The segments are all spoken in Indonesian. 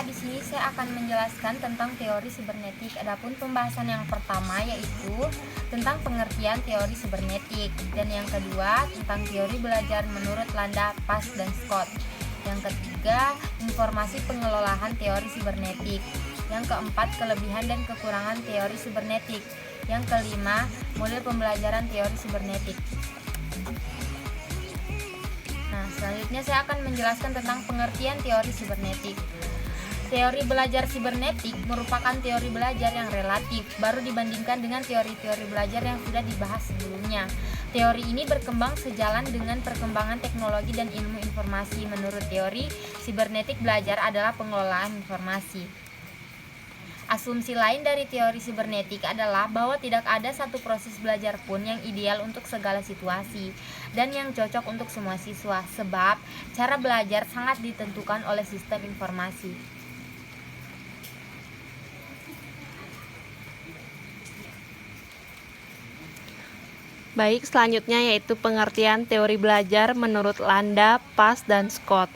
di sini saya akan menjelaskan tentang teori sibernetik. Adapun pembahasan yang pertama yaitu tentang pengertian teori sibernetik, dan yang kedua tentang teori belajar menurut Landa, Pass, dan Scott. Yang ketiga, informasi pengelolaan teori sibernetik. Yang keempat, kelebihan dan kekurangan teori sibernetik. Yang kelima, model pembelajaran teori sibernetik. Nah, selanjutnya saya akan menjelaskan tentang pengertian teori sibernetik. Teori belajar sibernetik merupakan teori belajar yang relatif, baru dibandingkan dengan teori-teori belajar yang sudah dibahas sebelumnya. Teori ini berkembang sejalan dengan perkembangan teknologi dan ilmu informasi. Menurut teori, sibernetik belajar adalah pengelolaan informasi. Asumsi lain dari teori sibernetik adalah bahwa tidak ada satu proses belajar pun yang ideal untuk segala situasi dan yang cocok untuk semua siswa, sebab cara belajar sangat ditentukan oleh sistem informasi. Baik, selanjutnya yaitu pengertian teori belajar menurut Landa, Pass, dan Scott.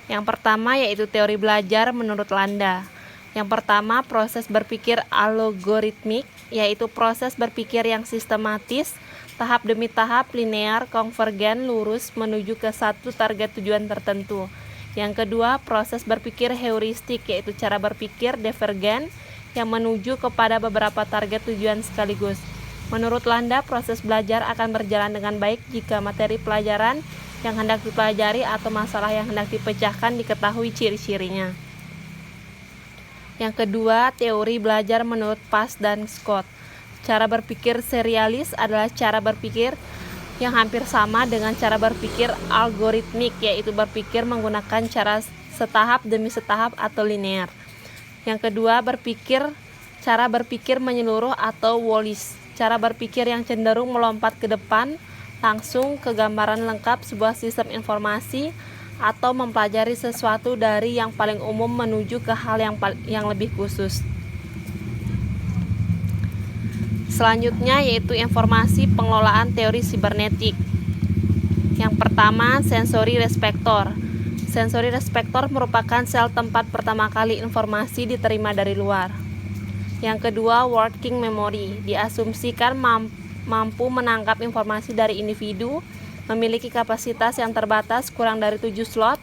Yang pertama yaitu teori belajar menurut Landa. Yang pertama, proses berpikir algoritmik, yaitu proses berpikir yang sistematis, tahap demi tahap, linear, konvergen, lurus menuju ke satu target tujuan tertentu. Yang kedua, proses berpikir heuristik, yaitu cara berpikir divergen yang menuju kepada beberapa target tujuan sekaligus. Menurut Landa, proses belajar akan berjalan dengan baik jika materi pelajaran yang hendak dipelajari atau masalah yang hendak dipecahkan diketahui ciri-cirinya. Yang kedua, teori belajar menurut Pass dan Scott. Cara berpikir serialis adalah cara berpikir yang hampir sama dengan cara berpikir algoritmik, yaitu berpikir menggunakan cara setahap demi setahap atau linear. Yang kedua, cara berpikir menyeluruh atau Wallis. Cara berpikir yang cenderung melompat ke depan, langsung ke gambaran lengkap sebuah sistem informasi, atau mempelajari sesuatu dari yang paling umum menuju ke hal yang lebih khusus. Selanjutnya yaitu informasi pengelolaan teori sibernetik. Yang pertama, sensory respector. Sensory respector merupakan sel tempat pertama kali informasi diterima dari luar. Yang kedua, working memory. Diasumsikan mampu menangkap informasi dari individu, memiliki kapasitas yang terbatas kurang dari 7 slot.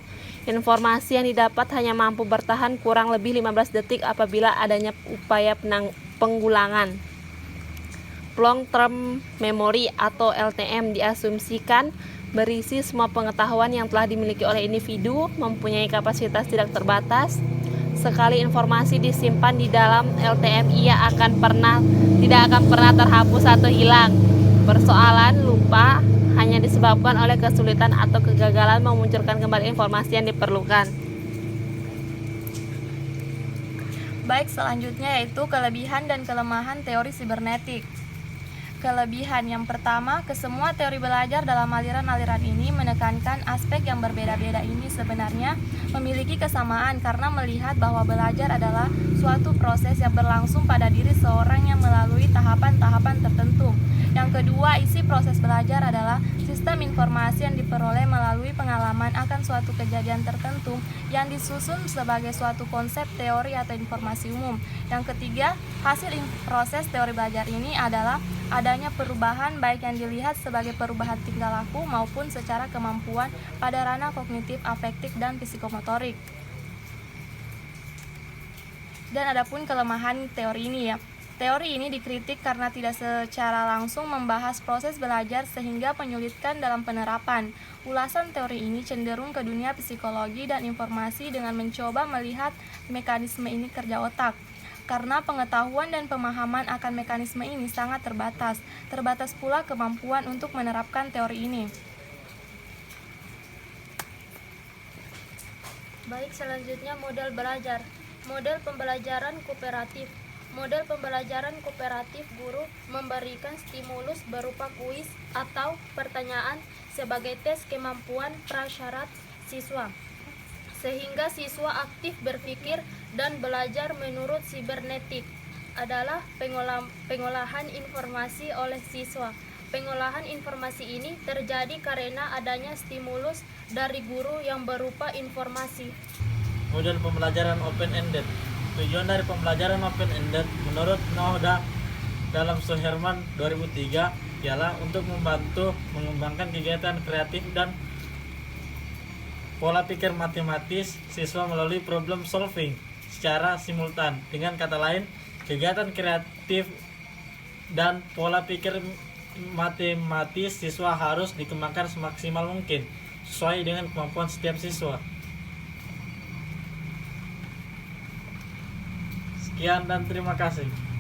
Informasi yang didapat hanya mampu bertahan kurang lebih 15 detik apabila adanya upaya penggulangan. Long term memory atau LTM diasumsikan berisi semua pengetahuan yang telah dimiliki oleh individu, mempunyai kapasitas tidak terbatas. Sekali informasi disimpan di dalam LTM, ia tidak akan pernah terhapus atau hilang. Persoalan lupa hanya disebabkan oleh kesulitan atau kegagalan memunculkan kembali informasi yang diperlukan. Baik, selanjutnya yaitu kelebihan dan kelemahan teori sibernetik. Kelebihan yang pertama, kesemua teori belajar dalam aliran-aliran ini menekankan aspek yang berbeda-beda ini sebenarnya memiliki kesamaan karena melihat bahwa belajar adalah suatu proses yang berlangsung pada diri seorang yang melalui tahapan-tahapan tertentu. Yang kedua, isi proses belajar adalah sistem informasi yang diperoleh melalui pengalaman akan suatu kejadian tertentu yang disusun sebagai suatu konsep, teori, atau informasi umum. Yang ketiga, hasil proses teori belajar ini adalah adanya perubahan baik yang dilihat sebagai perubahan tingkah laku maupun secara kemampuan pada ranah kognitif, afektif, dan psikomotorik. Dan adapun kelemahan teori ini ya. Teori ini dikritik karena tidak secara langsung membahas proses belajar sehingga menyulitkan dalam penerapan. Ulasan teori ini cenderung ke dunia psikologi dan informasi dengan mencoba melihat mekanisme ini kerja otak. Karena pengetahuan dan pemahaman akan mekanisme ini sangat terbatas. Terbatas pula kemampuan untuk menerapkan teori ini. Baik, selanjutnya model belajar. Model pembelajaran kooperatif. Model pembelajaran kooperatif, guru memberikan stimulus berupa kuis atau pertanyaan sebagai tes kemampuan prasyarat siswa, sehingga siswa aktif berpikir dan belajar. Menurut sibernetik adalah pengolahan informasi oleh siswa. Pengolahan informasi ini terjadi karena adanya stimulus dari guru yang berupa informasi. Model pembelajaran open-ended. Tujuan dari pembelajaran open-ended menurut Nohda dalam Suherman 2003 ialah untuk membantu mengembangkan kegiatan kreatif dan pola pikir matematis siswa melalui problem solving secara simultan. Dengan kata lain, kegiatan kreatif dan pola pikir matematis siswa harus dikembangkan semaksimal mungkin sesuai dengan kemampuan setiap siswa. Sekian dan terima kasih.